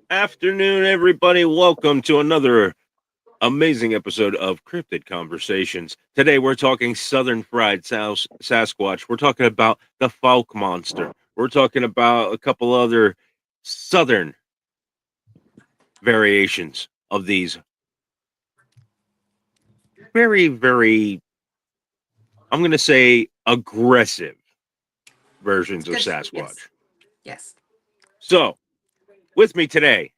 Afternoon, everybody. Welcome to another amazing episode of Cryptid Conversations. Today, we're talking Southern Fried Sasquatch. We're talking about the Falk Monster. We're talking about a couple other Southern variations of these very, I'm going to say, aggressive versions of Good. Sasquatch. Yes. So, with me today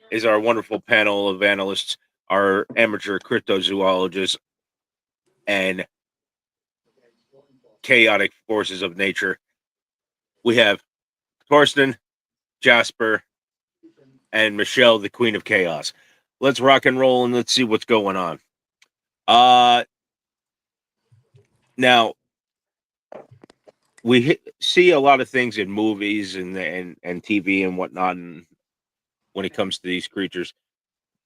is our wonderful panel of analysts, our amateur cryptozoologists, and chaotic forces of nature. We have Torsten, Jasper, and Michelle, the Queen of Chaos. Let's rock and roll and let's see what's going on. Now we see a lot of things in movies and TV and whatnot, and when it comes to these creatures.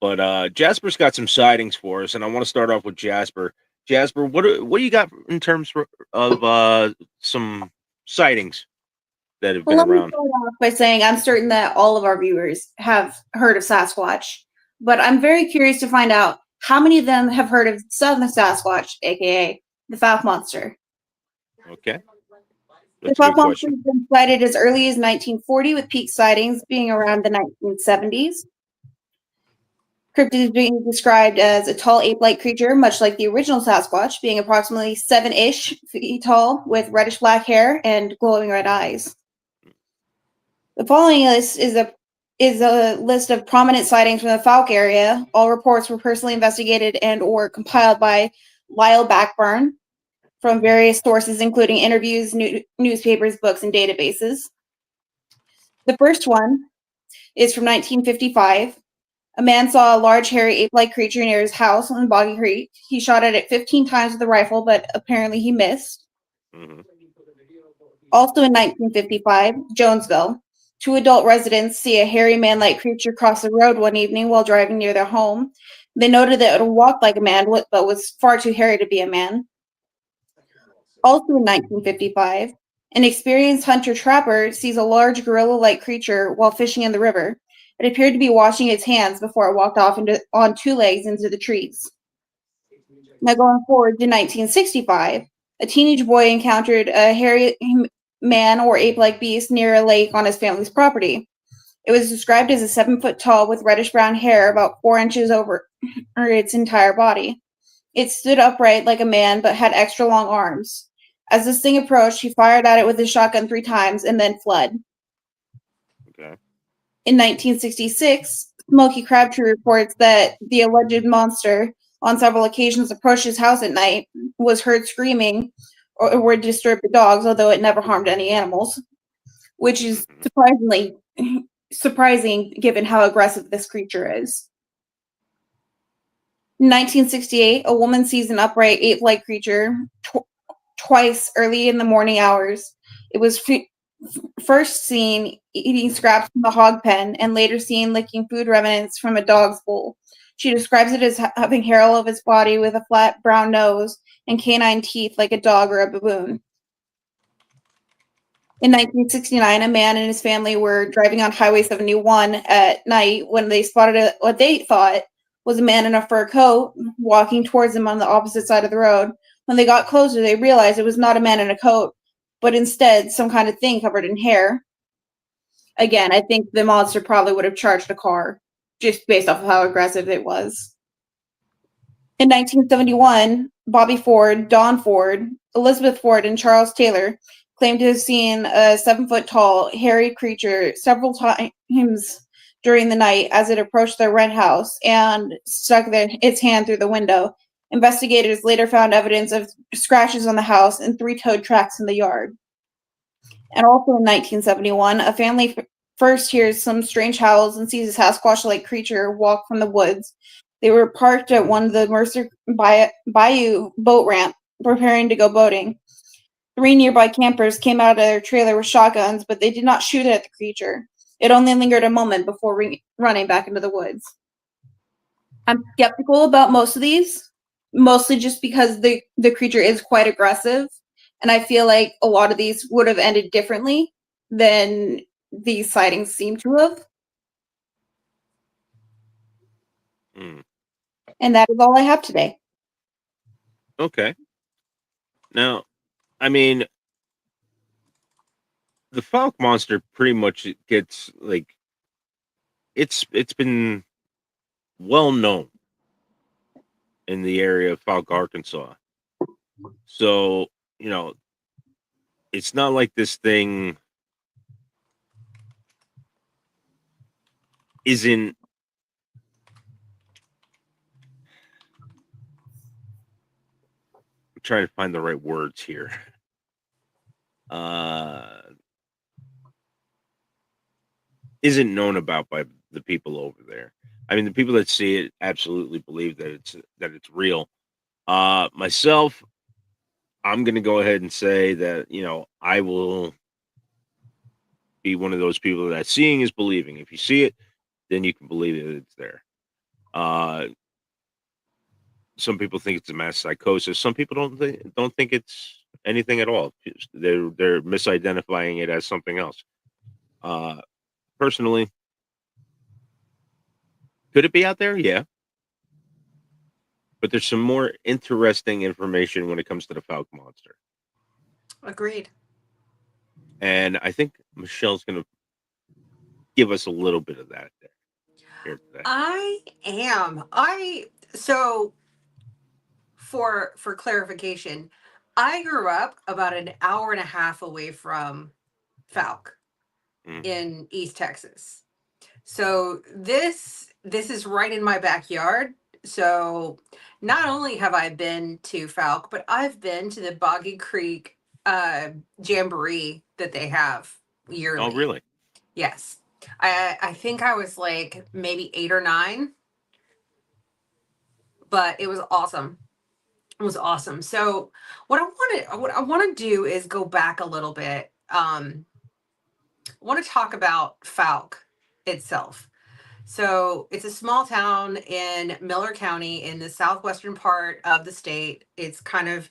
But Jasper's got some sightings for us, and I want to start off with Jasper. Jasper, what do you got in terms of some sightings that have Well, been let me around? start off by saying I'm certain that all of our viewers have heard of Sasquatch, but I'm very curious to find out how many of them have heard of Southern Sasquatch, aka the Falk Monster. Okay, The that's a Falk good Monster question. has been sighted as early as 1940, with peak sightings being around the 1970s. Cryptid is being described as a tall ape-like creature, much like the original Sasquatch, being approximately 7-ish feet tall, with reddish-black hair and glowing red eyes. The following list is a list of prominent sightings from the Falk area. All reports were personally investigated and or compiled by Lyle Backburn from various sources, including interviews, newspapers, books, and databases. The first one is from 1955. A man saw a large, hairy, ape-like creature near his house on Boggy Creek. He shot at it 15 times with a rifle, but apparently he missed. Mm-hmm. Also in 1955, Jonesville. Two adult residents see a hairy man-like creature cross the road one evening while driving near their home. They noted that it walked like a man, but was far too hairy to be a man. Also in 1955, an experienced hunter-trapper sees a large gorilla-like creature while fishing in the river. It appeared to be washing its hands before it walked off on two legs into the trees. Now going forward to 1965, a teenage boy encountered a hairy man or ape-like beast near a lake on his family's property. It was described as a 7 foot tall with reddish-brown hair about 4 inches over its entire body. It stood upright like a man but had extra long arms. As this thing approached, he fired at it with his shotgun 3 times and then fled. Okay. In 1966, Smokey Crabtree reports that the alleged monster on several occasions approached his house at night, was heard screaming, or would disturb the dogs, although it never harmed any animals, which is surprising given how aggressive this creature is. In 1968, a woman sees an upright ape-like creature twice early in the morning hours. It was first seen eating scraps from the hog pen and later seen licking food remnants from a dog's bowl. She describes it as having hair all over its body with a flat brown nose and canine teeth like a dog or a baboon. In 1969, a man and his family were driving on Highway 71 at night when they spotted what they thought was a man in a fur coat walking towards them on the opposite side of the road. When they got closer, they realized it was not a man in a coat, but instead some kind of thing covered in hair. Again, I think the monster probably would have charged a car, just based off of how aggressive it was. In 1971, Bobby Ford, Don Ford, Elizabeth Ford, and Charles Taylor claimed to have seen a 7 foot tall, hairy creature several times during the night as it approached their rent house and stuck its hand through the window. Investigators later found evidence of scratches on the house and 3-toed tracks in the yard. And also in 1971, a family first hears some strange howls and sees a Sasquatch-like creature walk from the woods. They were parked at one of the Mercer Bayou boat ramp, preparing to go boating. 3 nearby campers came out of their trailer with shotguns, but they did not shoot at the creature. It only lingered a moment before running back into the woods. I'm skeptical about most of these, mostly just because the creature is quite aggressive, and I feel like a lot of these would have ended differently than these sightings seem to have. Mm, And that is all I have today. okay. Now, I mean, the Falk monster pretty much gets like it's been well known in the area of Falk, Arkansas. So, you know, it's not like this thing isn't. I'm trying to find the right words here. Uh, isn't known about by the people over there. I mean, the people that see it absolutely believe that it's real. Myself, I'm going to go ahead and say that I will be one of those people that seeing is believing. If you see it, then you can believe that it's there. Uh, some people think it's a mass psychosis. Some people don't think it's anything at all. They're misidentifying it as something else. Personally, could it be out there? Yeah, but there's some more interesting information when it comes to the Falk monster, Agreed. and I think Michelle's going to give us a little bit of that here today. I am. So for clarification, I grew up about an hour and a half away from Falk in East Texas. So this is right in my backyard. So not only have I been to Falk, but I've been to the Boggy Creek jamboree that they have yearly. Oh, really? Yes. I think I was like maybe 8 or 9, but it was awesome. It was awesome. So what I want to do is go back a little bit. I want to talk about Falk itself. So it's a small town in Miller County in the southwestern part of the state. It's kind of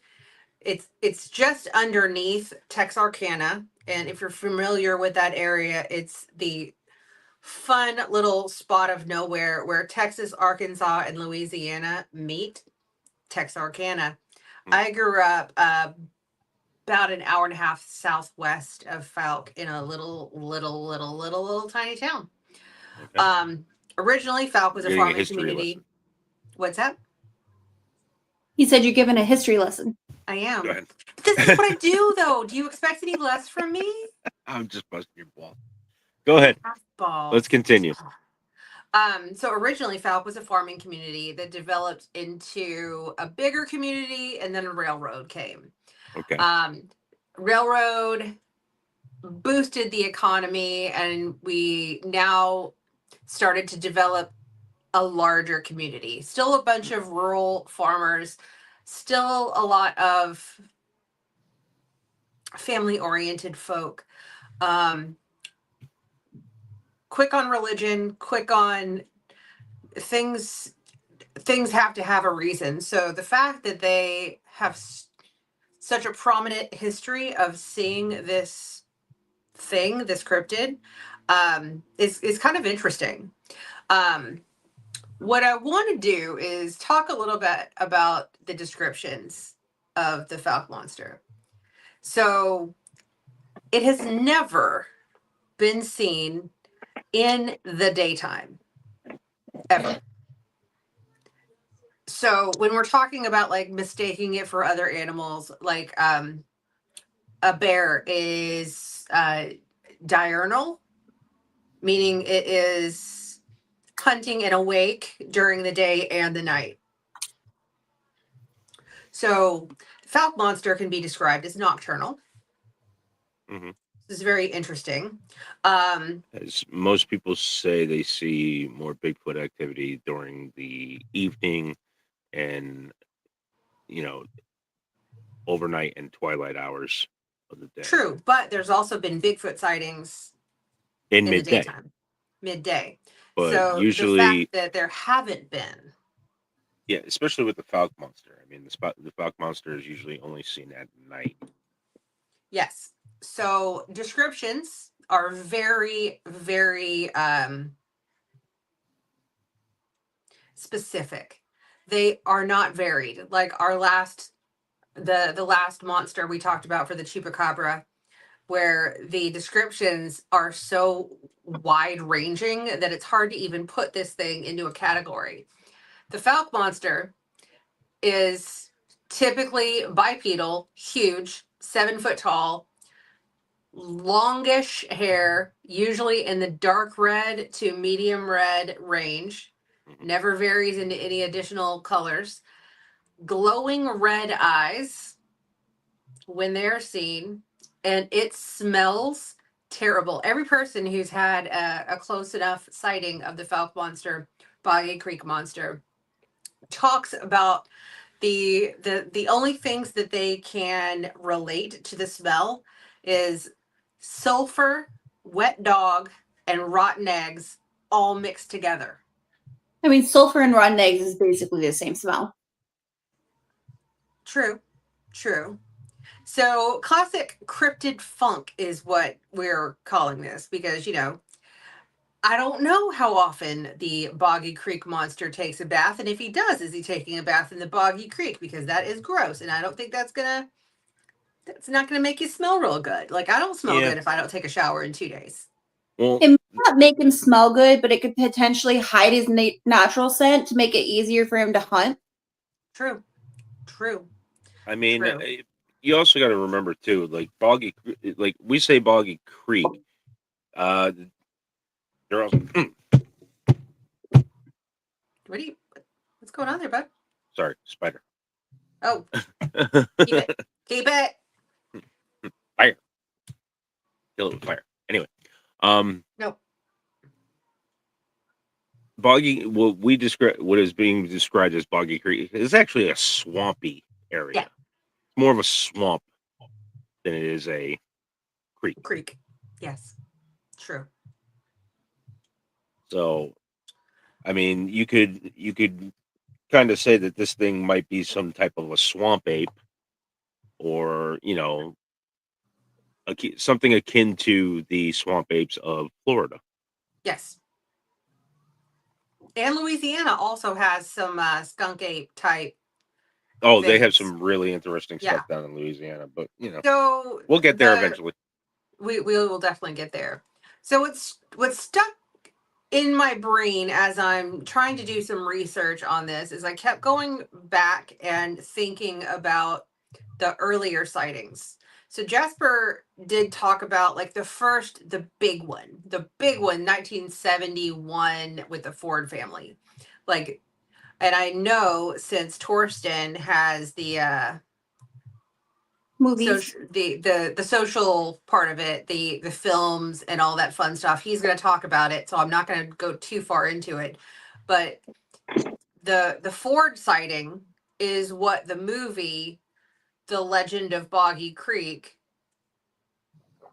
it's just underneath Texarkana, and if you're familiar with that area, it's the fun little spot of nowhere where Texas, Arkansas, and Louisiana meet. Texarkana. I grew up about an hour and a half southwest of Falk in a little tiny town. Okay. Originally, Falk was a Getting a farming history community. lesson. What's that? He said you're given a history lesson. I am. Go ahead. This is what I do, though. Do you expect any less from me? I'm just busting your ball. Go ahead. Balls. Let's continue. So originally Falk was a farming community that developed into a bigger community, and then a railroad came. Okay. Railroad boosted the economy, and we now started to develop a larger community. Still a bunch of rural farmers, still a lot of family-oriented folk. Quick on religion, quick on things have to have a reason. So the fact that they have such a prominent history of seeing this thing, this cryptid, is kind of interesting. What I want to do is talk a little bit about the descriptions of the Falk monster. So it has never been seen in the daytime, ever. So when we're talking about like mistaking it for other animals, like a bear is diurnal, meaning it is hunting and awake during the day and the night. So Falk monster can be described as nocturnal. Mm-hmm. This is very interesting. As most people say, they see more Bigfoot activity during the evening and, overnight and twilight hours of the day. True, but there's also been Bigfoot sightings In the midday. daytime, midday. But so usually, the fact that there haven't been. Yeah, especially with the Falk monster. I mean, the Falk monster is usually only seen at night. Yes. So descriptions are very, very specific. They are not varied. Like our last, the last monster we talked about for the chupacabra, where the descriptions are so wide ranging that it's hard to even put this thing into a category. The Falk monster is typically bipedal, huge, 7 foot tall, longish hair, usually in the dark red to medium red range, never varies into any additional colors, glowing red eyes when they're seen, and it smells terrible. Every person who's had a close enough sighting of the Falk monster, Boggy Creek monster, talks about the only things that they can relate to the smell is sulfur, wet dog, and rotten eggs all mixed together. I mean, sulfur and rotten eggs is basically the same smell. True. So classic cryptid funk is what we're calling this, because, you know, I don't know how often the Boggy Creek monster takes a bath, and if he does, is he taking a bath in the Boggy Creek? Because that is gross, and I don't think that's not gonna make you smell real good. Like, I don't smell Yeah. good if I don't take a shower in 2 days. Well, It might not make him smell good, but it could potentially hide his natural scent to make it easier for him to hunt. True. I mean, True. you also got to remember too, like like we say Boggy Creek. They're also, What's going on there, bud? sorry, spider. Oh, keep it. Fire. Kill it with fire. Anyway, No. Boggy. What is being described as Boggy Creek is actually a swampy area. Yeah. More of a swamp than it is a Creek. Yes. True. So, I mean, you could kind of say that this thing might be some type of a swamp ape, or something akin to the swamp apes of Florida. Yes. And Louisiana also has some skunk ape type. Oh, they have things. some really interesting stuff down in Louisiana, but So we'll get there eventually. We will definitely get there. So what's stuck in my brain as I'm trying to do some research on this is I kept going back and thinking about the earlier sightings. So Jasper did talk about like the big one, 1971 with the Ford family. Like, and I know since Torsten has the Movies. the social part of it, the films and all that fun stuff, he's going to talk about it, so I'm not going to go too far into it. But the Ford sighting is what the movie The Legend of Boggy Creek,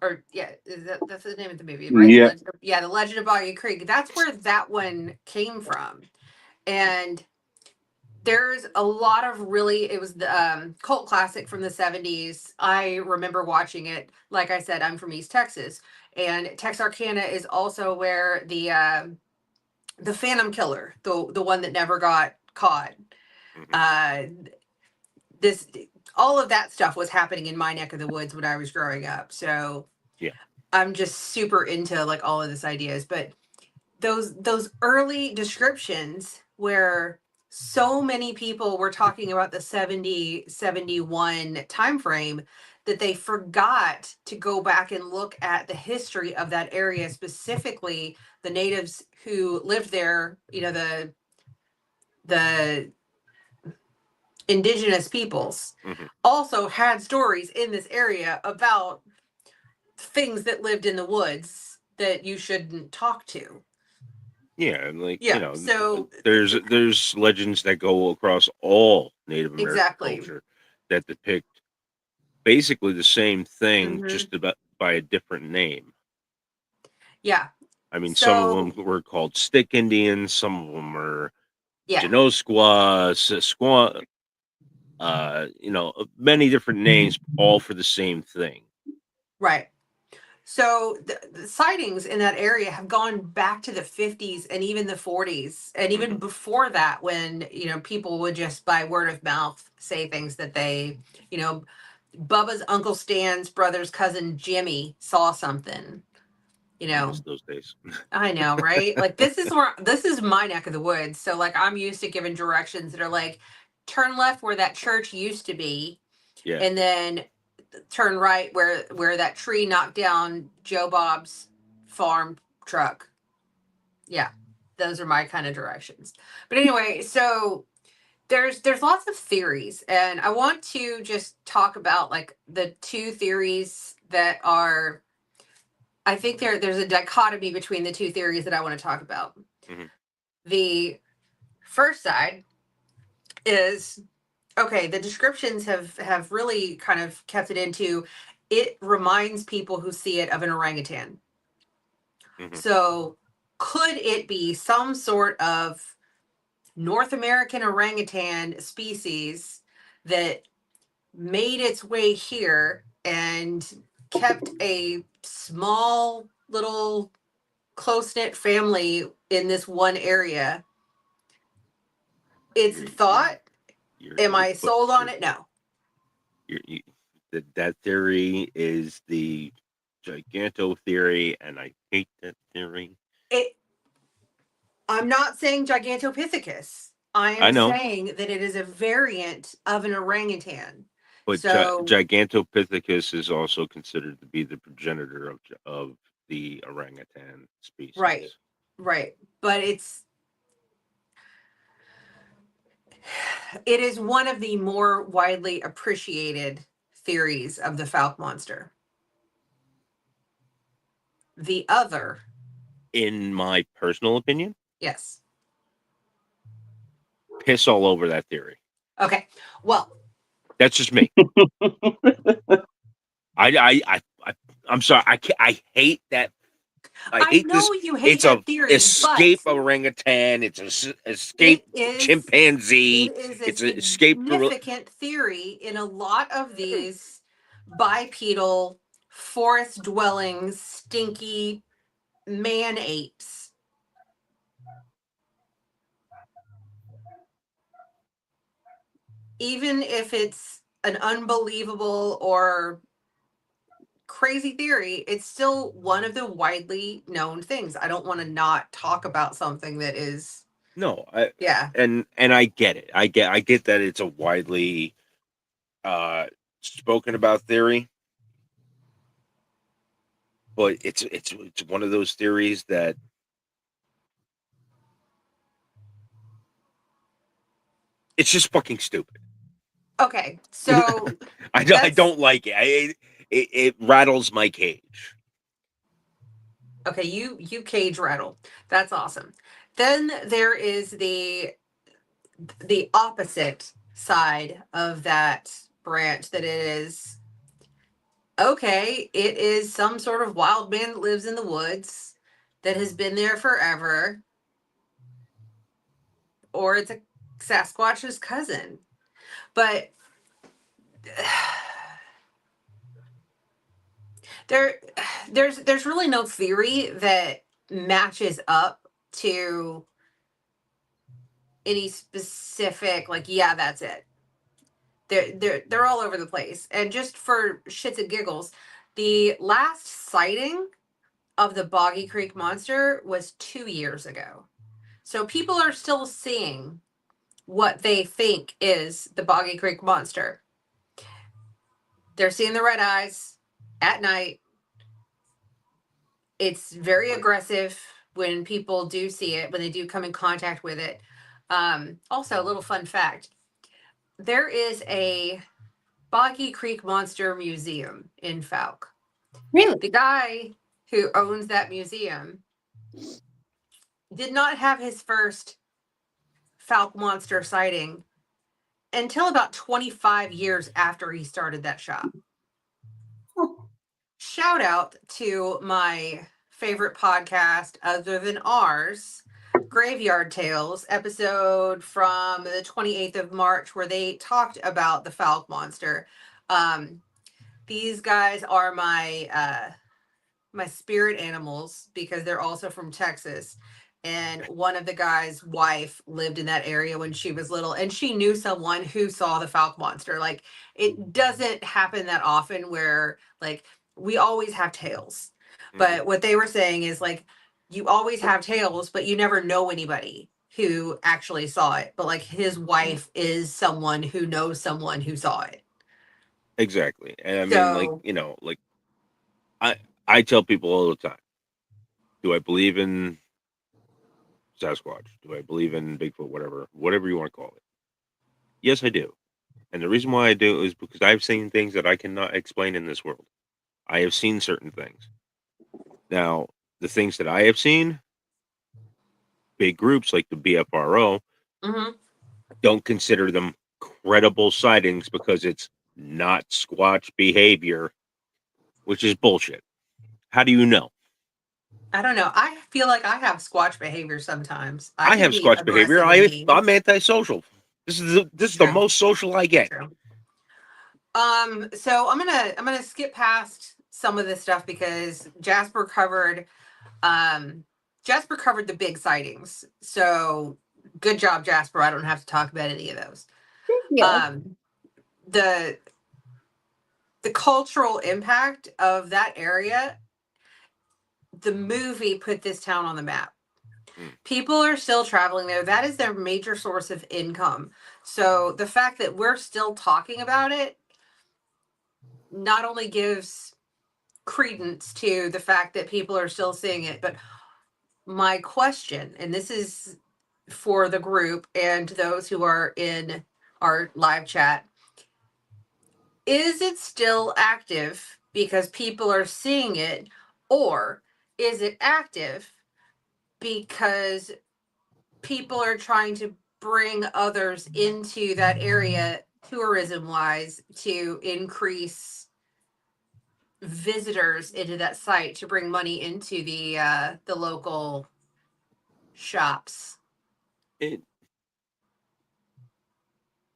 or that's the name of the movie, right? Yeah. The Legend of Boggy Creek, that's where that one came from. And there's a lot of it was the cult classic from the 70s. I remember watching it. Like I said, I'm from East Texas, and Texarkana is also where the Phantom Killer, the one that never got caught. This all of that stuff was happening in my neck of the woods when I was growing up. So yeah, I'm just super into like all of this ideas. But those early descriptions where so many people were talking about the 70-71 time frame that they forgot to go back and look at the history of that area, specifically the natives who lived there, the indigenous peoples also had stories in this area about things that lived in the woods that you shouldn't talk to. Yeah, like so there's legends that go across all Native American culture that depict basically the same thing, just about by a different name. Yeah. I mean, some of them were called Stick Indians, some of them are Genoskwa, Sasquatch, many different names, all for the same thing. Right. So the sightings in that area have gone back to the 50s and even the 40s, and even before that, when people would just by word of mouth say things that they, Bubba's Uncle Stan's brother's cousin Jimmy saw something. I miss those days. I know, right? Like this is my neck of the woods. So like I'm used to giving directions that are like turn left where that church used to be, Yeah. and then turn right where that tree knocked down Joe Bob's farm truck. Yeah. Those are my kind of directions. But anyway, so there's lots of theories, and I want to just talk about like the two theories that are, I think there's a dichotomy between the two theories that I want to talk about. Mhm. The first side is, okay, the descriptions have really kind of kept it into, it reminds people who see it of an orangutan. Mhm. So could it be some sort of North American orangutan species that made its way here and kept a small little close-knit family in this one area? It's thought. Am I sold on it? No. That theory is the giganto theory, and I hate that theory. I'm not saying Gigantopithecus. I am saying that it is a variant of an orangutan. But So Gigantopithecus is also considered to be the progenitor of the orangutan species. right. But it is one of the more widely appreciated theories of the Fouke monster. The other, in my personal opinion, yes. piss all over that theory. Okay. Well, that's just me. I'm sorry. I hate that. I hate know this. You hate it's that theory. Escape orangutan. It's a escape chimpanzee. It's an significant theory in a lot of these bipedal, forest dwelling, stinky man apes. Even if it's an unbelievable or crazy theory, it's still one of the widely known things. I don't want to not talk about something that is. No, yeah, and I get it. I get that it's a widely spoken about theory, but it's one of those theories that it's just fucking stupid. Okay, so I don't like it. It rattles my cage. Okay, you cage rattle. That's awesome. Then there is the opposite side of that branch, that it is, okay, it is some sort of wild man that lives in the woods that has been there forever, or it's a Sasquatch's cousin. But there's really no theory that matches up to any specific, like, yeah, that's it. They're all over the place. And just for shits and giggles, the last sighting of the Boggy Creek monster was 2 years ago. So people are still seeing what they think is the Boggy Creek monster. They're seeing the red eyes at night. It's very aggressive when people do see it, when they do come in contact with it. Also, a little fun fact. There is a Boggy Creek Monster Museum in Fouke. Really? The guy who owns that museum did not have his first Fouke monster sighting until about 25 years after he started that shop. Shout out to my favorite podcast other than ours, Graveyard Tales, episode from the 28th of March, where they talked about the Fouke monster. These guys are my my spirit animals because they're also from Texas. And one of the guy's wife lived in that area when she was little, and she knew someone who saw the Falk monster. Like, it doesn't happen that often where, like, we always have tales. But what they were saying is, like, you always have tales, but you never know anybody who actually saw it. But, like, his wife is someone who knows someone who saw it. Exactly. And I mean, like, So, you know, like I tell people all the time, do I believe in Sasquatch? Do I believe in Bigfoot? Whatever you want to call it. Yes, I do. And the reason why I do is because I've seen things that I cannot explain in this world. I have seen certain things. Now, the things that I have seen, big groups like the BFRO mhm. don't consider them credible sightings because it's not Squatch behavior, which is bullshit. How do you know? I don't know. I feel like I have Squatch behavior sometimes. I I can have be Squatch behavior. aggressive and mean. I'm antisocial. This is the True. most social I get. True. So I'm gonna skip past some of this stuff because Jasper covered the big sightings. So good job, Jasper. I don't have to talk about any of those. Yeah. The the cultural impact of that area, the movie put this town on the map. People are still traveling there. That is their major source of income. So the fact that we're still talking about it not only gives credence to the fact that people are still seeing it, but my question, and this is for the group and those who are in our live chat, is it still active because people are seeing it, or is it active because people are trying to bring others into that area tourism wise to increase visitors into that site to bring money into the local shops? It,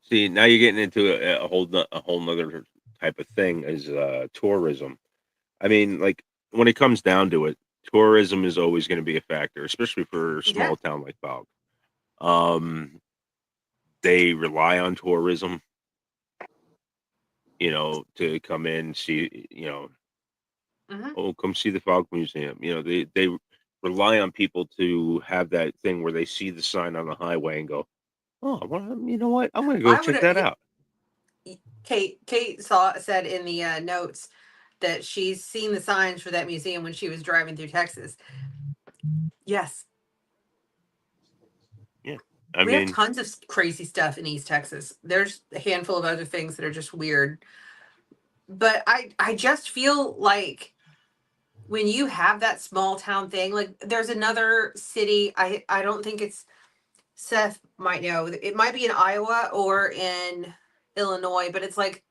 See, now you're getting into a whole nother type of thing is tourism. I mean, like when it comes down to it, tourism is always going to be a factor, especially for a Yeah. small town like Bog. Um, they rely on tourism, you know, to come in, see, you know, Mm-hmm. oh, come see the Fog Museum. You know, they rely on people to have that thing where they see the sign on the highway and go, oh, well, you know what? I'm going to go I would check that out. Kate said in the notes that she's seen the signs for that museum when she was driving through Texas. Yes. Yeah. I We have mean, tons of crazy stuff in East Texas. There's a handful of other things that are just weird. But I just feel like when you have that small town thing, like there's another city, I don't think it's, Seth might know. It might be in Iowa or in Illinois, but it's like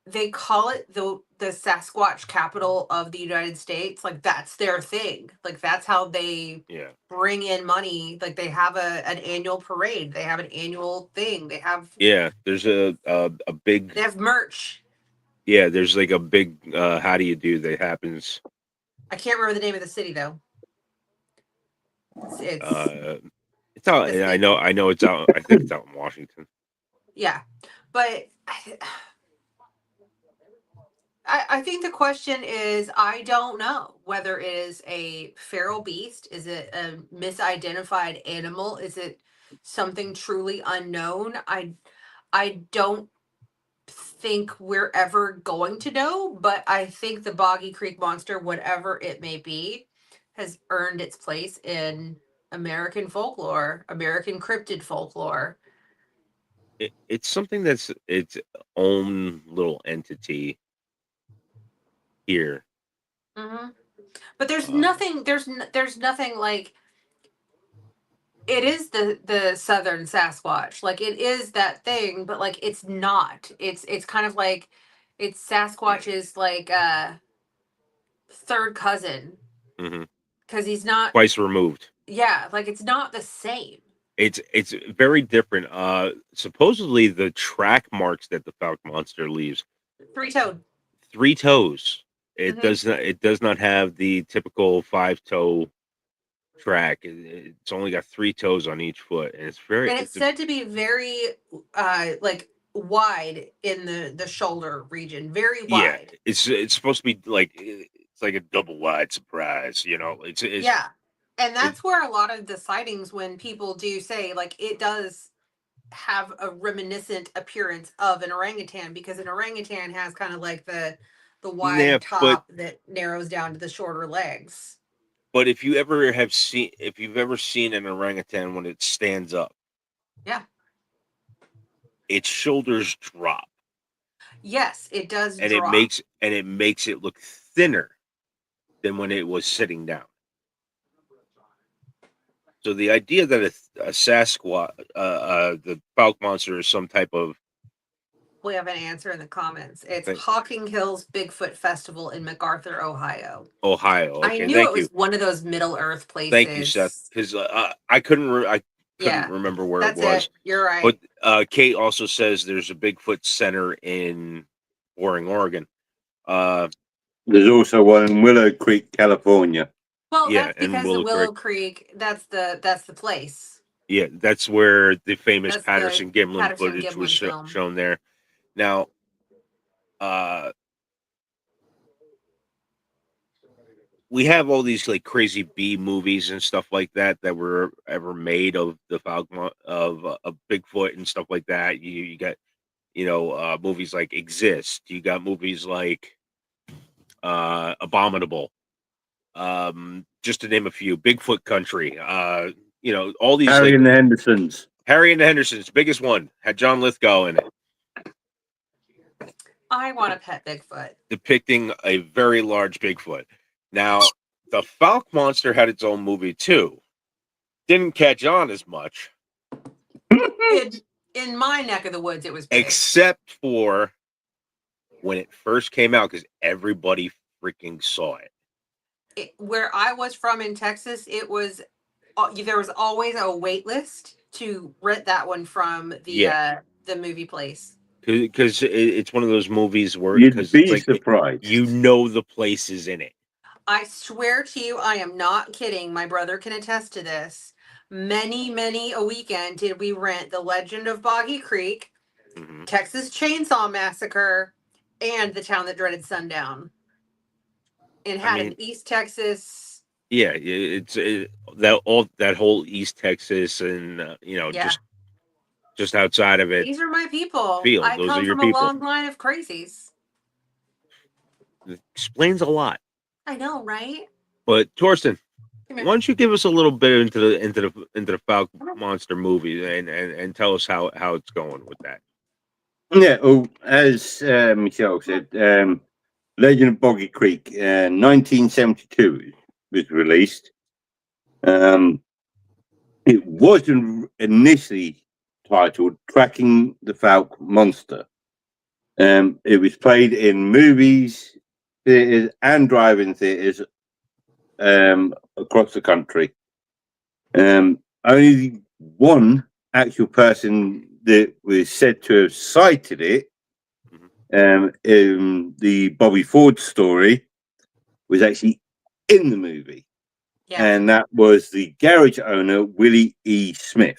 they call it the Sasquatch capital of the United States. Like that's their thing. Like that's how they yeah. bring in money. Like they have an annual parade. They have an annual thing. They There's a big have merch. there's like a big how do you do that happens I can't remember the name of the city though. It's uh it's out, this I big. know it's out, I think it's out in Washington. Yeah, but I think the question is, I don't know whether it is a feral beast. Is it a misidentified animal? Is it something truly unknown? I don't think we're ever going to know, but I think the Boggy Creek Monster, whatever it may be, has earned its place in American folklore, American cryptid folklore. It's something that's its own little entity here. Hmm. But there's uh nothing. There's nothing like it is the southern Sasquatch. Like it is that thing, but like it's not. It's kind of like it's Sasquatch's like third cousin hmm because he's not. twice removed. Yeah, like it's not the same. It's very different. Supposedly the track marks that the Falcon monster leaves, Three toed. 3 toes. It Mhm. does not have the typical 5-toe track. It's only got 3 toes on each foot, and And it's it's a, said to be very like wide in the shoulder region, very yeah. wide. It's supposed to be like it's like a double wide surprise. Yeah. And It that's where a lot of the sightings, when people do say, like, it does have a reminiscent appearance of an orangutan, because an orangutan has kind of like the yeah, wide top that narrows down to the shorter legs. but if you've ever seen an orangutan when it stands up, Yeah. its shoulders drop, Yes, it does and drop. it makes it look thinner than when it was sitting down. So the idea that a Sasquatch, the Falk monster, is some type of We have an answer in the comments. It's thing. Hocking Hills Bigfoot Festival in MacArthur, Ohio. Ohio. I Okay, knew it thank you, was one of those Middle Earth Seth, places. because I couldn't Yeah, remember where it that's was. it. You're But right. Kate also says there's a Bigfoot center in Boring, Oregon. There's also one in Willow Creek, California. Well, Yeah, that's and because the Willow Creek. Willow Creek, that's the place. Yeah, that's where the famous That's the Patterson Gimlin Patterson footage was Gimlin film. shown there. Now, we have all these like crazy B movies and stuff like that were ever made of the Falcon of Bigfoot and stuff like that. You got movies like Exist. You got movies like Abominable. Just to name a few. Bigfoot Country. All these Harry like and the Hendersons. Harry and the Hendersons, biggest one, had John Lithgow in it, I want a pet Bigfoot. depicting a very large Bigfoot. Now, the Falk Monster had its own movie too. Didn't catch on as much, In my neck of the woods, it was big. except for when it first came out, because everybody freaking saw it. Where I was from in Texas, it was there was always a wait list to rent that one from Yeah, the movie place. because it's one of those movies where You'd because it's be like surprised. the places in it. I swear to you, I am not kidding. My brother can attest to this. Many a weekend did we rent The Legend of Boggy Creek, Mm-hmm. Texas Chainsaw Massacre, and The Town That Dreaded Sundown. It had an East Texas. Yeah, that whole East Texas and Yeah. just outside of it. These are my people. Feel I those come are your from people. a long line of crazies. It explains a lot. I know, right? But Torsten, Come why here. don't you give us a little bit into the Falcon Monster movie and tell us how it's going with that? Yeah, well, as Michelle said, Legend of Boggy Creek, 1972 was released. It wasn't initially titled Tracking the Falk Monster. It was played in movies, theaters, and drive-in theaters across the country. Only one actual person that was said to have sighted it, in the Bobby Ford story, was actually in the movie. Yeah. And that was the garage owner, Willie E. Smith.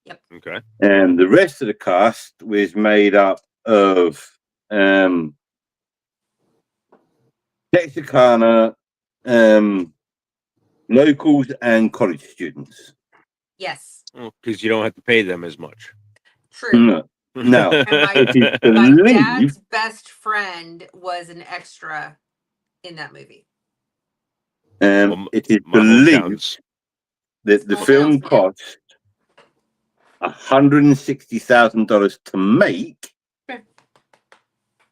Yep. Okay. And the rest of the cast was made up of Texarkana, locals, and college students. Yes. Because you don't have to pay them as much. True. No. And It is my believed dad's best friend was an extra in that movie. it is my believed hometown's that the Small film towns, yeah. cost $160,000 to make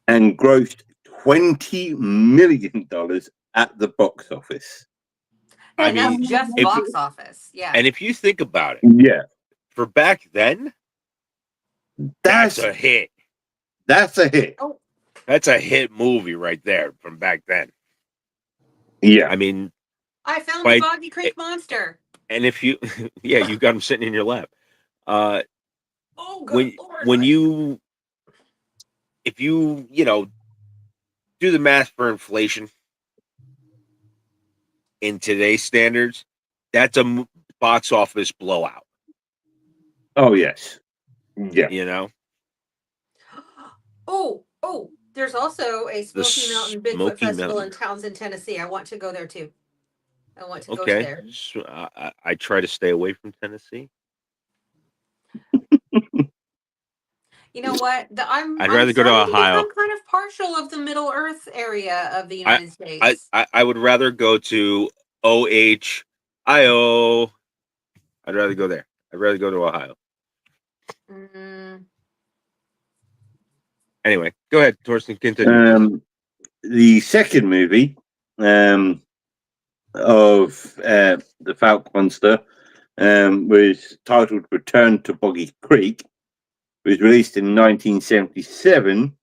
and grossed $20 million at the box office. And I mean, that's just if- box office. Yeah. And if you think about it, Yeah, for back then, that's a hit. That's a hit. Oh, That's a hit movie right there from back then. Yeah. I mean, I found By- the Boggy Creek monster. and if you, yeah, you got him sitting in your lap. Oh, good Lord. When you, if you, do the math for inflation, in today's standards, that's a box office blowout. Oh yes, yeah. You know, Oh, there's also a the Smoky Mountain Bigfoot Smoky Festival Mountain. in Townsend, Tennessee. I want to go there too. I want to go Okay, there. so I try to stay away from Tennessee. You know what? I'd I'm rather go to starting to Ohio. become kind of partial of the Middle Earth area of the I United States. I would rather go to Ohio. I'd rather go there. I'd rather go to Ohio. Mm, Anyway, go ahead, Torsten. Continue. The second movie of the Falk Monster was titled Return to Boggy Creek. It was released in 1977.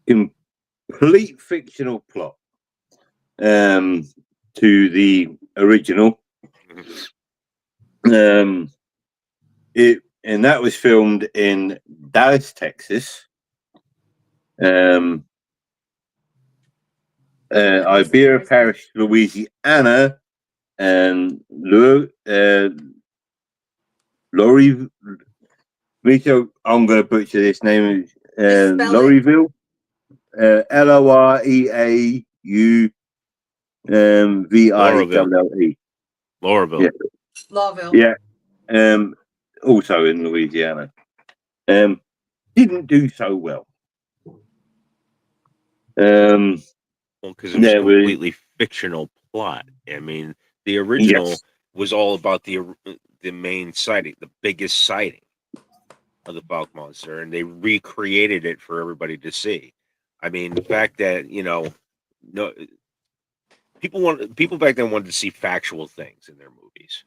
Complete fictional plot to the original. And that was filmed in Dallas, Texas. Iberia Parish, Louisiana, and Lori. Rito, I'm going to butcher this name. Lorryville, Loriauville. Lauraville. Yeah. Lawville. Yeah. Also in Louisiana. Didn't do so well. Well, because it was a completely fictional plot. I mean, the original was all about the main sighting, the biggest sighting of the Falk Monster, and they recreated it for everybody to see. I mean, the fact that no people back then wanted to see factual things in their movies.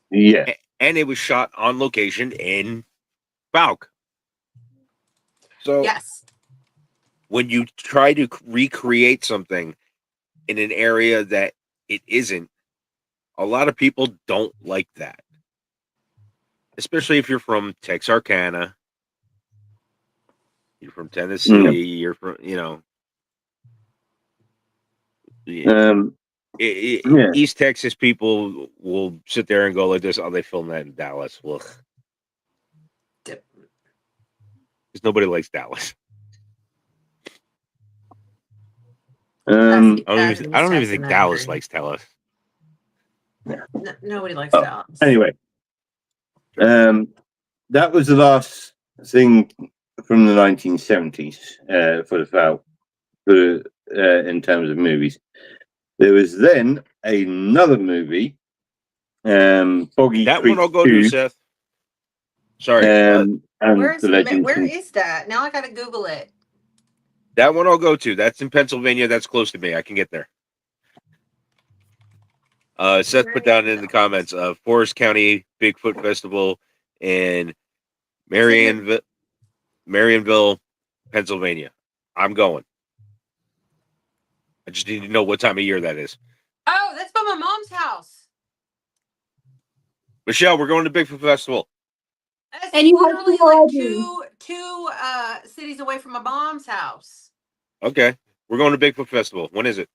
Yeah, and it was shot on location in Falk. So yes, when you try to recreate something in an area that it isn't, a lot of people don't like that. Especially if you're from Texarkana, you're from Tennessee, you're from, East Texas people will sit there and go like this, oh, they filmed that in Dallas. Well, because nobody likes Dallas. I don't even think Dallas likes Dallas. Nobody likes Dallas. Anyway, that was the last thing from the 1970s for the Falk, in terms of movies. There was then another movie, Boggy that Creek one I'll go 2, to, Seth. Sorry. Where is that? Now I gotta Google it. That one I'll go to. That's in Pennsylvania. That's close to me. I can get there. Seth put down in the comments Forest County Bigfoot Festival in Marionville, Pennsylvania. I'm going. I just need to know what time of year that is. Oh, that's by my mom's house. Michelle, we're going to Bigfoot Festival. That's And you have literally to like go two cities away from my mom's house. Okay. We're going to Bigfoot Festival. When is it?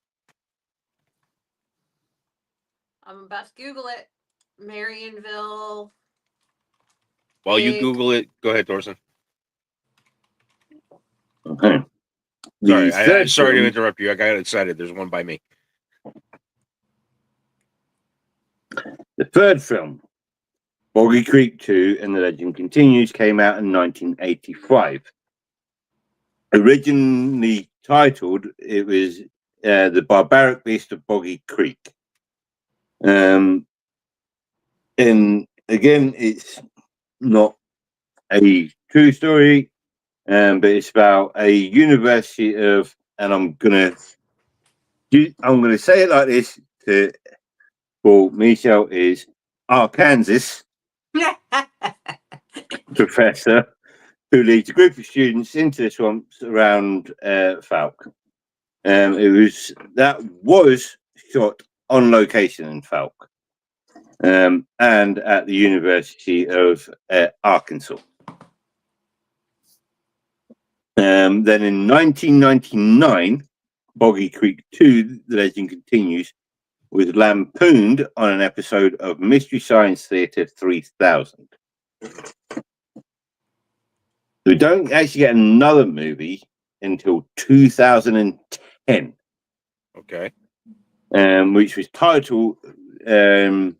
I'm about to Google it. Marionville. While you Google it, go ahead, Thorson. Okay. Sorry to interrupt you. I got excited. There's one by me. The third film, Boggy Creek 2 and the Legend Continues, came out in 1985. Originally titled, it was The Barbaric Beast of Boggy Creek. And again, it's not a true story, but it's about a university of, and I'm gonna say it like this for Michelle, is Arkansas professor who leads a group of students into the swamps around Falk. That was shot on location in Falk, and at the University of Arkansas. Then in 1999, Boggy Creek 2, The Legend Continues, was lampooned on an episode of Mystery Science Theater 3000. We don't actually get another movie until 2010, Okay. which was titled The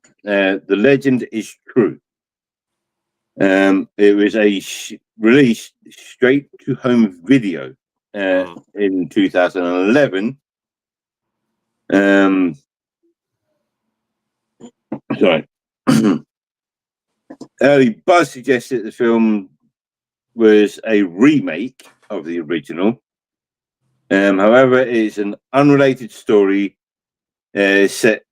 Legend is True. It was a released straight to home video in 2011. Sorry. Early buzz suggested the film was a remake of the original. However, it's an unrelated story set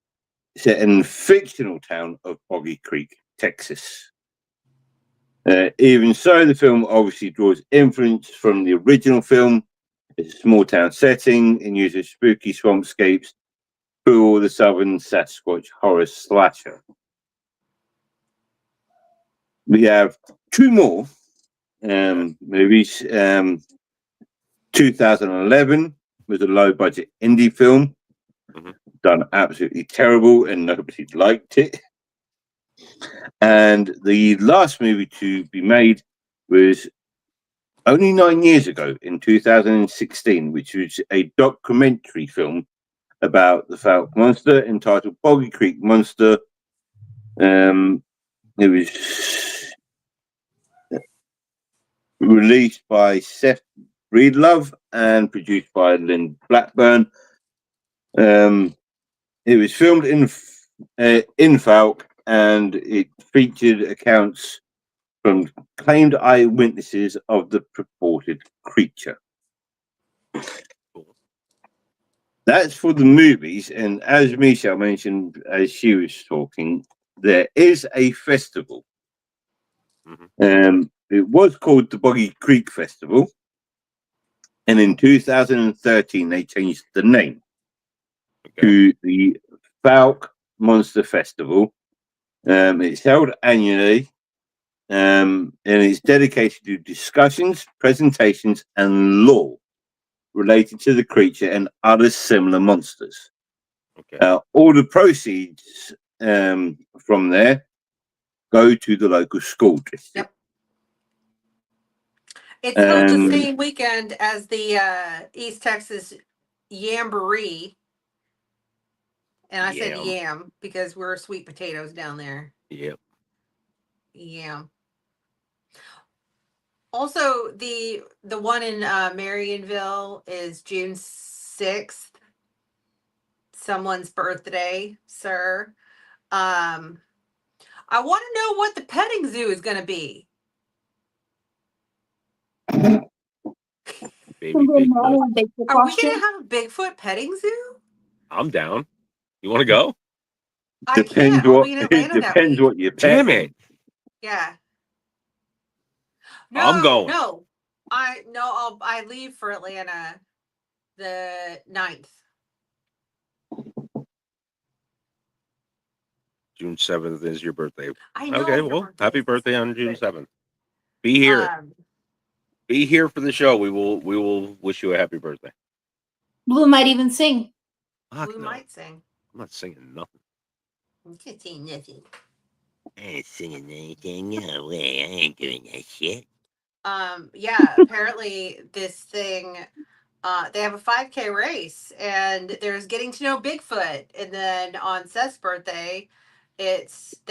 in the fictional town of Boggy Creek, Texas. Even so, the film obviously draws influence from the original film. It's a small town setting and uses spooky swampscapes for the Southern Sasquatch horror slasher. We have two more movies. 2011 was a low budget indie film, done absolutely terrible and nobody liked it. And the last movie to be made was only 9 years ago in 2016, which was a documentary film about the Falk Monster entitled Boggy Creek Monster. It was released by Seth Breedlove and produced by Lynn Blackburn. It was filmed in Falk, and it featured accounts from claimed eyewitnesses of the purported creature. That's for the movies, and as Michelle mentioned as she was talking, there is a festival. It was called the Boggy Creek Festival, and in 2013 they changed the name to the Falk Monster Festival. It's held annually, and it's dedicated to discussions, presentations, and lore related to the creature and other similar monsters. All the proceeds from there go to the local school district. Yep. It's held the same weekend as the East Texas Yamboree. And I said yam because we're sweet potatoes down there. Yep. Yam. Also, the one in Marionville is June 6th. Someone's birthday, sir. I want to know what the petting zoo is going to be. Baby Bigfoot. Are we going to have a Bigfoot petting zoo? I'm down. You want to go? I can't. I'll be in Atlanta that week. Depends what you pet. Damn it. Yeah. No, I'm going. No, I leave for Atlanta the 9th. June 7th is your birthday. I know. Okay, well, happy birthday on June 7th. Be here. Be here for the show. We will wish you a happy birthday. Blue might even sing. Blue might sing. I'm not singing nothing. You can't sing nothing. I ain't singing anything. No way. I ain't doing that shit. Yeah, apparently this thing, they have a 5K race and there's getting to know Bigfoot. And then on Seth's birthday, they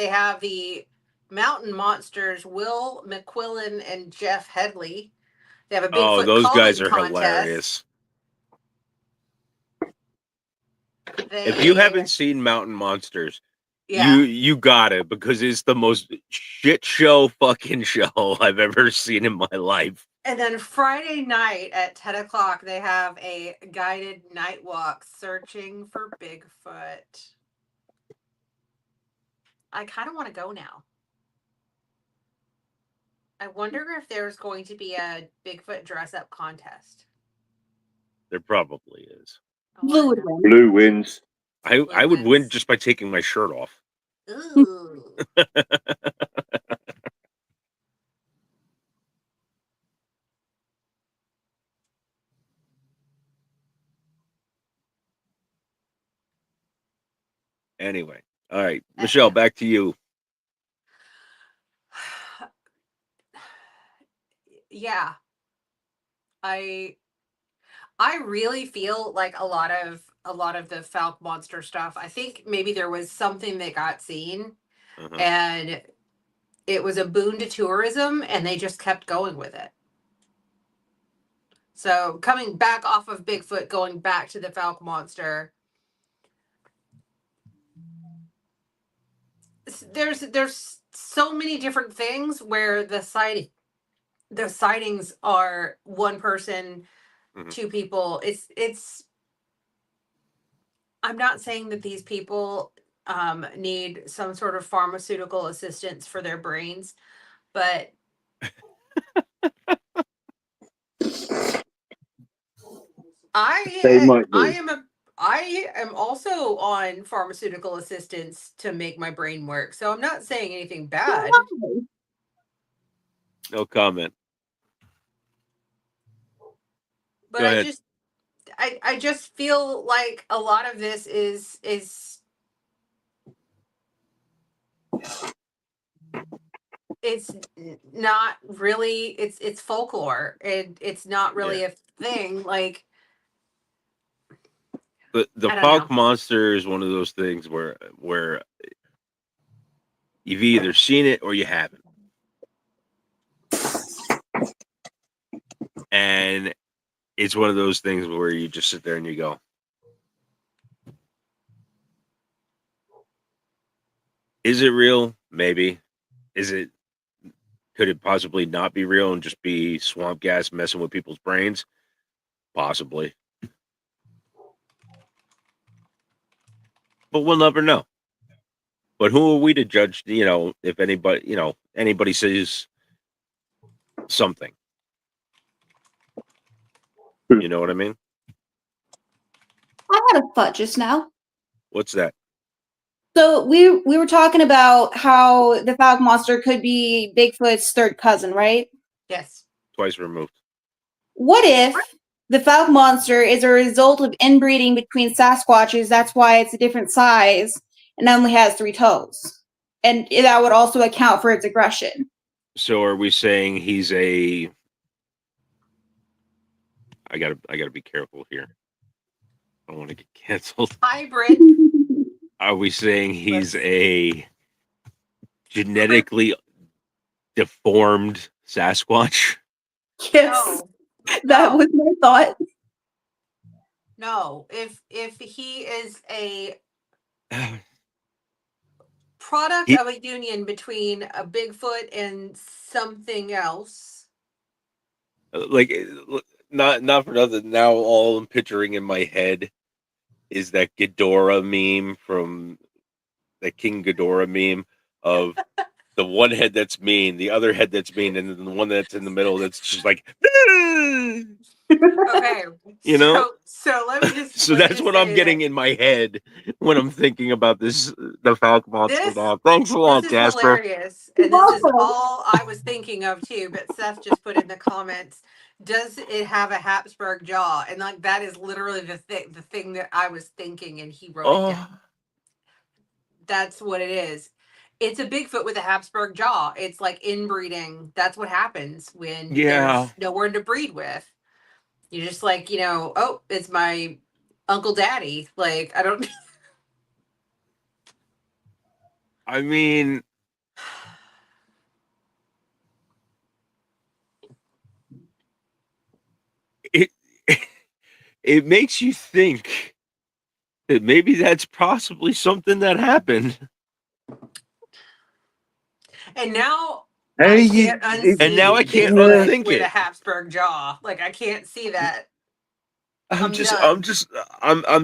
have the mountain monsters, Will McQuillan and Jeff Headley. They have a Bigfoot those guys are contest. hilarious. If you haven't seen Mountain Monsters, you got it, because it's the most shit show fucking show I've ever seen in my life. And then Friday night at 10 o'clock, they have a guided night walk searching for Bigfoot. I kind of want to go now. I wonder if there's going to be a Bigfoot dress-up contest. There probably is. Blue would win. Blue wins. I would win just by taking my shirt off. Ooh. Anyway, all right, Michelle, back to you. Yeah, I really feel like a lot of the Falk monster stuff. I think maybe there was something that got seen, and it was a boon to tourism, and they just kept going with it. So coming back off of Bigfoot, going back to the Falk monster, there's so many different things where the sightings are one person, two people. It's I'm not saying that these people need some sort of pharmaceutical assistance for their brains, but They might do. I am also on pharmaceutical assistance to make my brain work. So I'm not saying anything bad. No comment. But I just feel like a lot of this is it's not really, it's folklore, and it's not really a thing. Like, the I don't Falk know. monster is one of those things where you've either seen it or you haven't, and it's one of those things where you just sit there and you go, is it real? Maybe. Could it possibly not be real and just be swamp gas messing with people's brains? Possibly. But we'll never know. But who are we to judge, if anybody says something? You know what I mean? I had a thought just now. What's that? So we were talking about how the Falk monster could be Bigfoot's third cousin, right? Yes. Twice removed. What if the Falk monster is a result of inbreeding between Sasquatches? That's why it's a different size and only has 3 toes, and that would also account for its aggression. So are we saying he's a? I gotta be careful here. I don't want to get canceled. Hybrid. Are we saying he's a genetically deformed Sasquatch? Yes, No. that was my thought. No, if he is a product of a union between a Bigfoot and something else. Like, not for nothing. Now all I'm picturing in my head is that Ghidorah meme from the King Ghidorah meme of the one head that's mean, the other head that's mean, and then the one that's in the middle that's just like, Okay, so let me just. So that's what I'm getting in my head when I'm thinking about the Falk monster. Now, thanks a lot, this is Jasper. hilarious, and this is all I was thinking of too. But Seth just put in the comments, "Does it have a Habsburg jaw?" And like that is literally the thing that I was thinking, and he wrote it down. That's what it is. It's a Bigfoot with a Habsburg jaw. It's like inbreeding. That's what happens when there's nowhere to breed with. You're just like, oh, it's my Uncle Daddy. Like, I don't. I mean, it makes you think that maybe that's possibly something that happened. And now I can't unthink with it. a Habsburg jaw. Like, I can't see that. I'm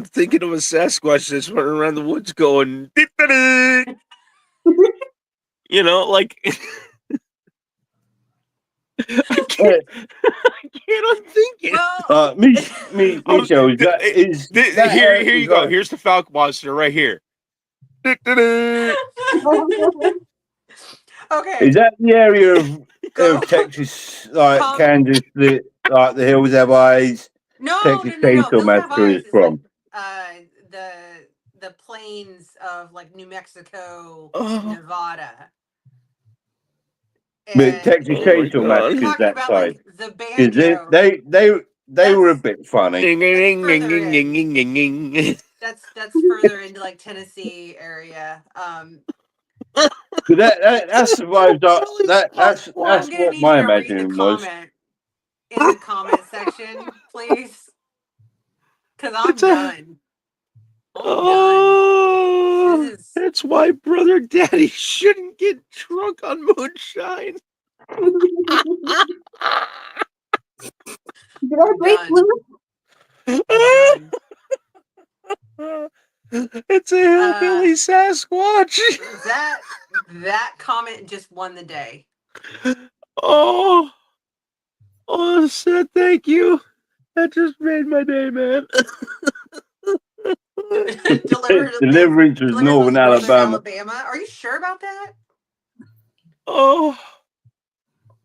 thinking of a Sasquatch that's running around the woods going, like I can't unthink it. Well, Michelle, here you go. Here's the Falk monster right here. Okay. Is that the area of Texas, like Kansas, the hills have eyes? No. Texas Chainsaw Massacre is from. The the plains of like New Mexico, Oh. Nevada. But And Texas Oh my Chainsaw God. Massacre is talking that about side. like the 'Cause banjo. they were a That's- bit funny. Ding, ding, That's ding, further ding, in. ding, ding, ding, ding. That's further into like Tennessee area. But that's the vibes. That's I'm gonna what need my you to read the imagining was. comment in the comment section, please. Cause I'm What's a- done. I'm done. Oh, This is- that's why brother daddy shouldn't get drunk on moonshine. Did I break Done. blue? I'm done. It's a hillbilly Sasquatch. That comment just won the day. Oh, Seth, thank you. That just made my day, man. Deliverance was Northern Alabama. Are you sure about that? Oh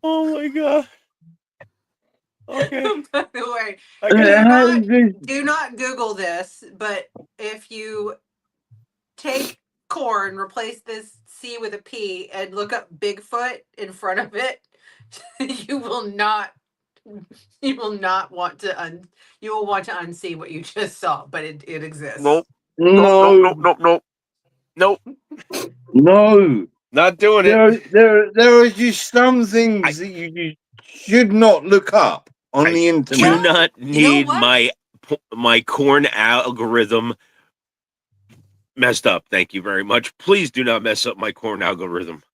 my God. Okay. By the way, I got do not Google this, but if you take corn, replace this C with a P, and look up Bigfoot in front of it, you will not want to you will want to unsee what you just saw, but it exists. Nope. No, Nope. no. Not doing it. There are just some things that you should not look up on the internet. Do not You know need what? my corn algorithm messed up. Thank you very much. Please do not mess up my corn algorithm.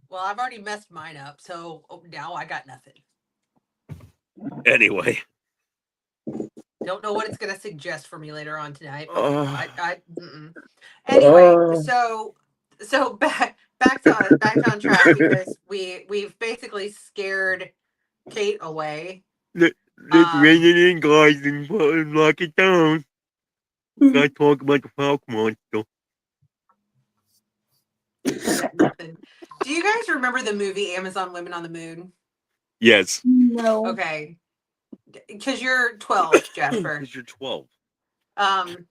Well, I've already messed mine up, so now I got nothing. Anyway. Don't know what it's going to suggest for me later on tonight. But Uh, Anyway, so back on track because we've basically scared Kate away. let's rein it in, guys, and lock it down. Not talk about the Falk monster. Nothing. Do you guys remember the movie Amazon Women on the Moon? Yes. No. Okay, because you're 12, Jasper. Because you're 12. The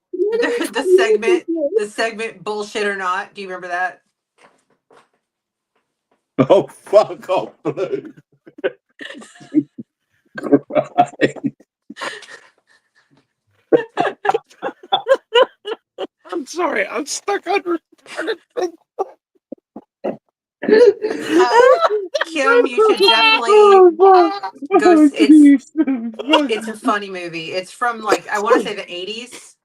segment bullshit or not. Do you remember that? Oh, fuck off, Blue. I'm sorry. I'm stuck on. Kim, you should definitely go. It's a funny movie. It's from like I want to say the 80s.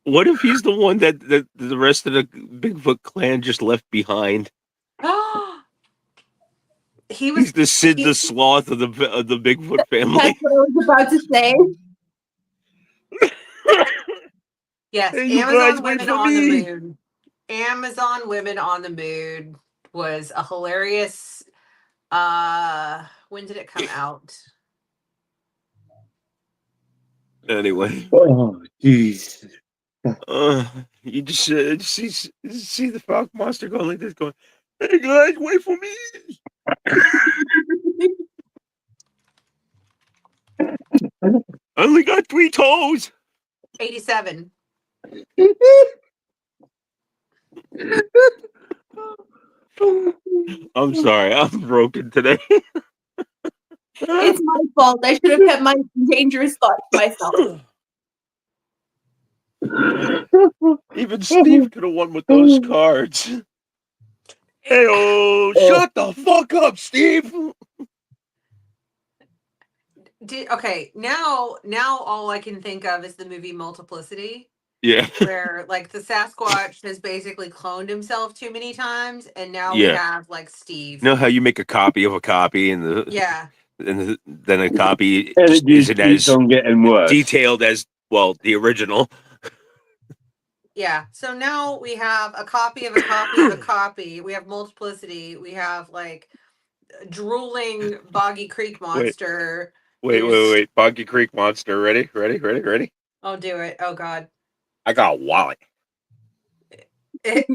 What if he's the one that the rest of the Bigfoot clan just left behind? He's the Sid the Sloth of the Bigfoot family. That's what I was about to say. Yes, Hey, you Amazon guys, wait Women for on me. the Moon. Amazon Women on the Moon was a hilarious. When did it come out? Anyway, Oh, jeez. you just see the Falk monster going like this, going, "Hey guys, wait for me." I only got 3 toes. 87. I'm sorry, I'm broken today. It's my fault. I should have kept my dangerous thoughts to myself. Even Steve could have won with those cards. Hey, shut the fuck up, Steve. Okay, now all I can think of is the movie Multiplicity. Yeah. Where like the Sasquatch has basically cloned himself too many times, and now we have like Steve. You know how you make a copy of a copy, and then a copy And it just isn't keeps as on getting worse. detailed as the original. Yeah. So now we have a copy of a copy of a copy. We have Multiplicity. We have like drooling Boggy Creek monster. Wait. Boggy Creek monster. Ready? I'll do it. Oh God. I got Wally. This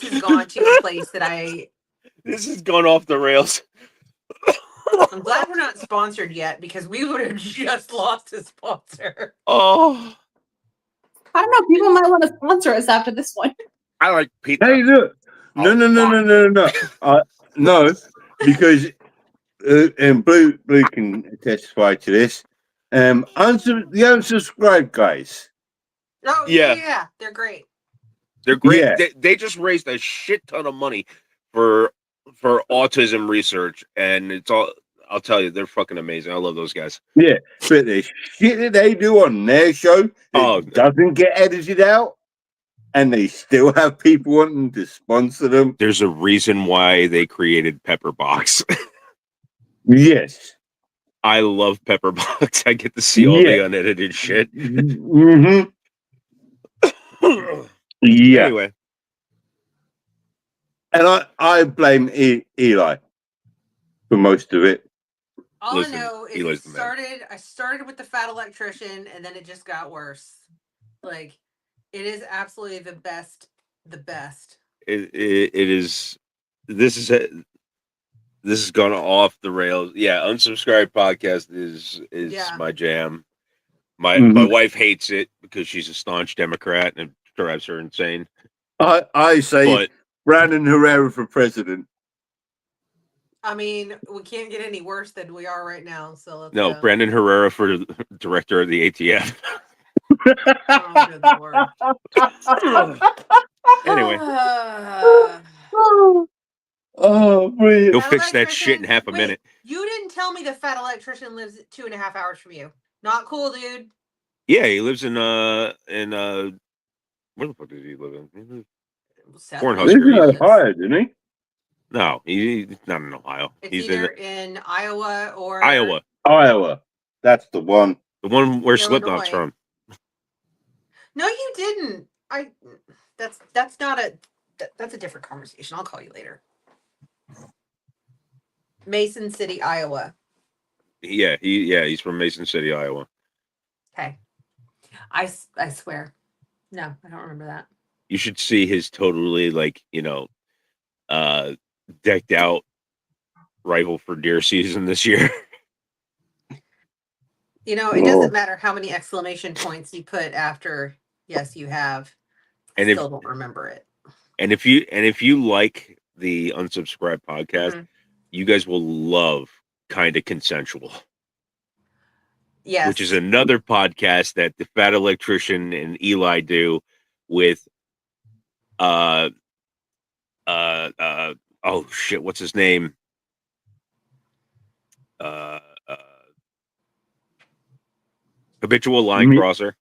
has gone to a place that This has gone off the rails. I'm glad we're not sponsored yet because we would have just lost a sponsor. Oh, I don't know. People might want to sponsor us after this one. I like pizza. Hey, look. No, Oh, no, no, fuck. no, no, no. No, because and Blue can testify to this. The unsubscribed guys. Oh Yeah. yeah, they're great. They're great. Yeah. They just raised a shit ton of money for autism research, and it's all. I'll tell you, they're fucking amazing. I love those guys. Yeah, but the shit that they do on their show Oh. doesn't get edited out, and they still have people wanting to sponsor them. There's a reason why they created Pepperbox. Yes. I love Pepperbox. I get to see all the unedited shit. Mm-hmm. Yeah. Anyway, And I blame Eli for most of it. All Listen, I know is Eli's the man. I started with the fat electrician and then it just got worse. Like it is absolutely the best. it is. This has gone off the rails. Yeah, unsubscribed podcast is Yeah. my jam. My Mhm. wife hates it because she's a staunch Democrat and it drives her insane. I say But Brandon Herrera for president. I mean, we can't get any worse than we are right now. So let's no, go. Brandon Herrera for director of the ATF. Oh, good Lord. Anyway, Oh, brilliant. he'll Fat fix that shit in electrician- half a wait, minute. You didn't tell me the fat electrician lives 2.5 hours from you. Not cool, dude. Yeah, he lives in where the fuck does he live in? He lives- Cornhusker. He's in Husker, Ohio, didn't he? No, he's not in Ohio. It's He's either in Iowa or Iowa, Iowa. That's the one. the one where Illinois. Slipknot's from. No, you didn't. That's not a that's a different conversation. I'll call you later. Mason City, Iowa. Yeah, he's from Mason City, Iowa. Okay. I swear. No, I don't remember that. You should see his totally decked out rifle for deer season this year. You know, it doesn't matter how many exclamation points you put after yes, you have. And Still don't remember it. And if you like the unsubscribed podcast, you guys will love Kind of Consensual. Yes. Which is another podcast that the Fat Electrician and Eli do with oh shit, what's his name? Habitual Line Crosser.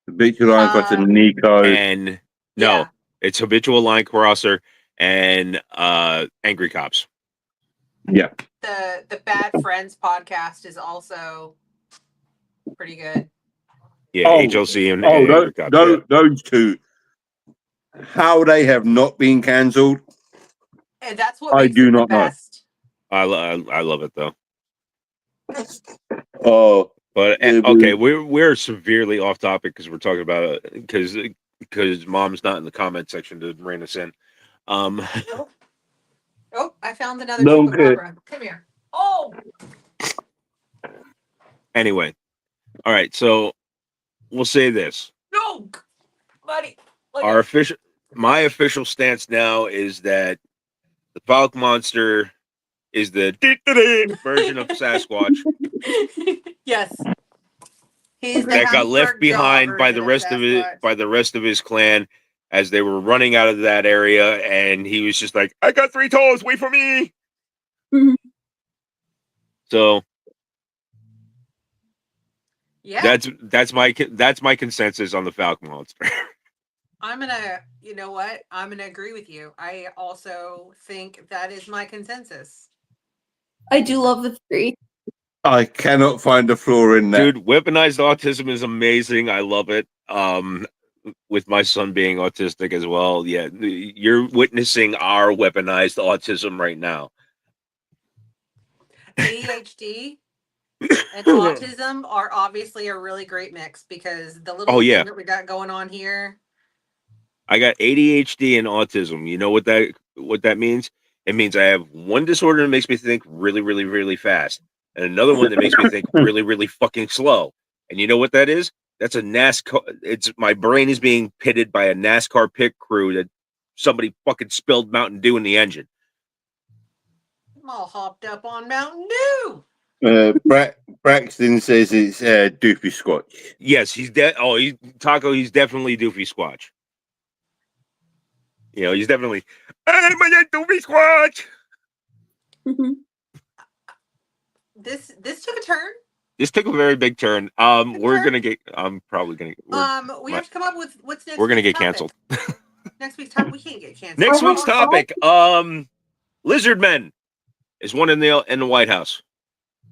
Habitual Line Crosser, Nico. And no, it's Habitual Line Crosser and Angry Cops. Yeah. The Bad Friends podcast is also pretty good. Yeah, HLC and Angry Cops. Those two. How they have not been cancelled. And that's what I makes do it not the best. know. I love it though. Oh, but okay, we're severely off topic because we're talking about because Mom's not in the comment section to rein us in. Oh, I found another No chupacabra. good. Come here. Oh. Anyway, all right. So we'll say this. No, buddy. My official stance now is that the Falk Monster is the version of Sasquatch. Yes. He's that got left behind by the rest of his clan as they were running out of that area, and he was just like, "I got 3 toes, wait for me." Mhm. So yeah, that's my consensus on the Falk Monster. you know what? I'm gonna agree with you. I also think that is my consensus. I do love the theory. I cannot find a flaw in that. Dude, weaponized autism is amazing. I love it. With my son being autistic as well. Yeah, you're witnessing our weaponized autism right now. ADHD and autism are obviously a really great mix because the little thing that we got going on here. I got ADHD and autism. You know what that means? It means I have one disorder that makes me think really, really, really fast, and another one that makes me think really, really fucking slow. And you know what that is? That's a NASCAR. It's my brain is being pitted by a NASCAR pit crew that somebody fucking spilled Mountain Dew in the engine. I'm all hopped up on Mountain Dew. Braxton says it's Doofy Squatch. Yes, he's Taco. He's definitely Doofy Squatch. You know, he's definitely I'm a Doofy Squatch. This took a turn. This took a very big turn. We're gonna get. I'm probably gonna. We have to come up with what's next. We're gonna week's get topic. canceled. Next week's topic. We can't get canceled. Next week's topic. Lizard men is one in the White House.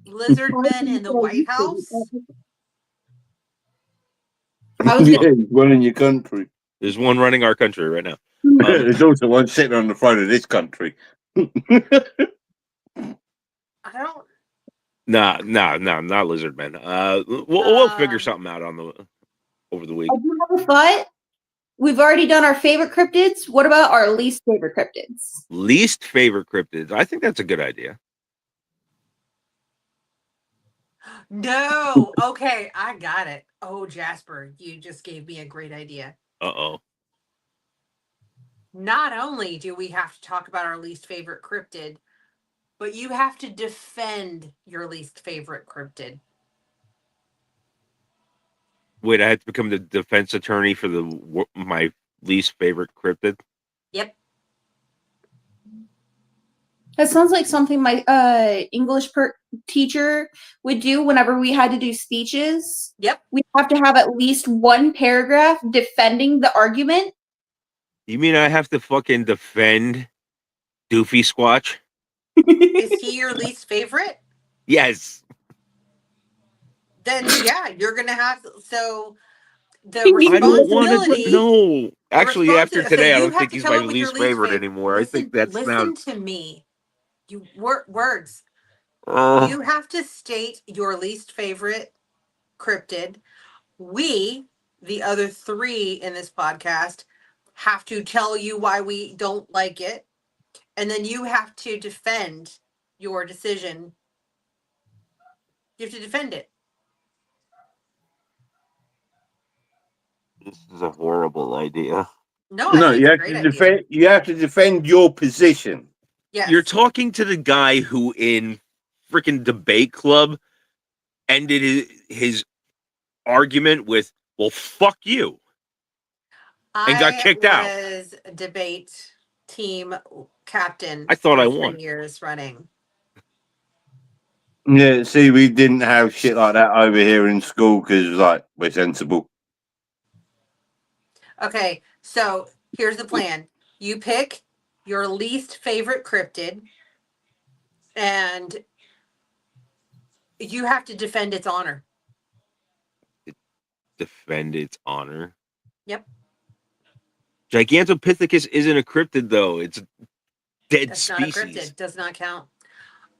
Lizard men in the White House. One in your country. There's one running our country right now. There's also one sitting on the throne of this country. I don't. Nah, not lizard men. We'll figure something out over the week. I do have a thought. We've already done our favorite cryptids. What about our least favorite cryptids? Least favorite cryptids. I think that's a good idea. No. Okay, I got it. Oh, Jasper, you just gave me a great idea. Uh-oh. Not only do we have to talk about our least favorite cryptid, but you have to defend your least favorite cryptid. Wait, I had to become the defense attorney for my least favorite cryptid? Yep. That sounds like something my English teacher would do whenever we had to do speeches. Yep. We have to have at least one paragraph defending the argument. You mean I have to fucking defend Doofy Squatch? Is he your least favorite? Yes. Then yeah, you're gonna have so the I don't wanna responsibility. No. Actually, after today, I don't have think to he's come my up with your least favorite anymore. I think that's listen now. to me. You words. Uh, You have to state your least favorite cryptid. We, the other three in this podcast, have to tell you why we don't like it. And then you have to defend your decision. You have to defend it. this is a horrible idea. No, No, I think you it's a have great to idea. defend. You have to defend your position. Yes. You're talking to the guy who in freaking debate club ended his argument with, well, fuck you. And got kicked out. I was debate team captain. I thought for I 3 won. years running. Yeah, see, we didn't have shit like that over here in school because like we're sensible. Okay, so here's the plan. You pick your least favorite cryptid, and you have to defend its honor. Defend its honor. Yep. Gigantopithecus isn't a cryptid, though. It's a dead That's species. not a cryptid. Does not count.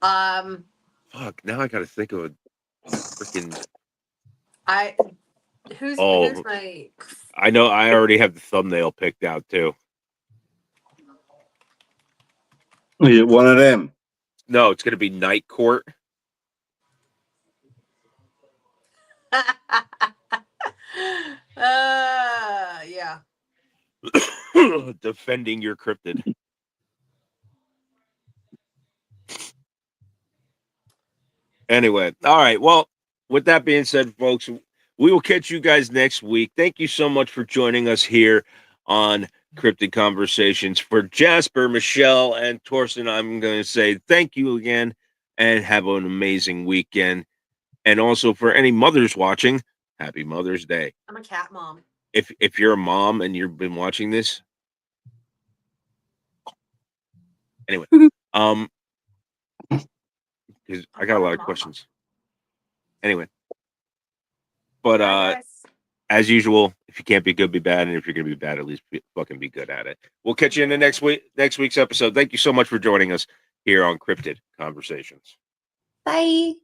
Fuck, now I gotta think of a freaking... Who's Oh. my... I know, I already have the thumbnail picked out, too. Is it one of them? No, it's gonna be Night Court. Yeah. Defending your cryptid. Anyway, all right. Well, with that being said, folks, we will catch you guys next week. Thank you so much for joining us here on Cryptid Conversations. For Jasper, Michelle, and Torsten, I'm going to say thank you again and have an amazing weekend. And also for any mothers watching, happy Mother's Day. I'm a cat mom. If you're a mom and you've been watching this, anyway, because I got a lot of questions. Anyway, but Bye, guys. as usual, if you can't be good, be bad, and if you're gonna be bad, at least fucking be good at it. We'll catch you in the next week's episode. Thank you so much for joining us here on Cryptid Conversations. Bye.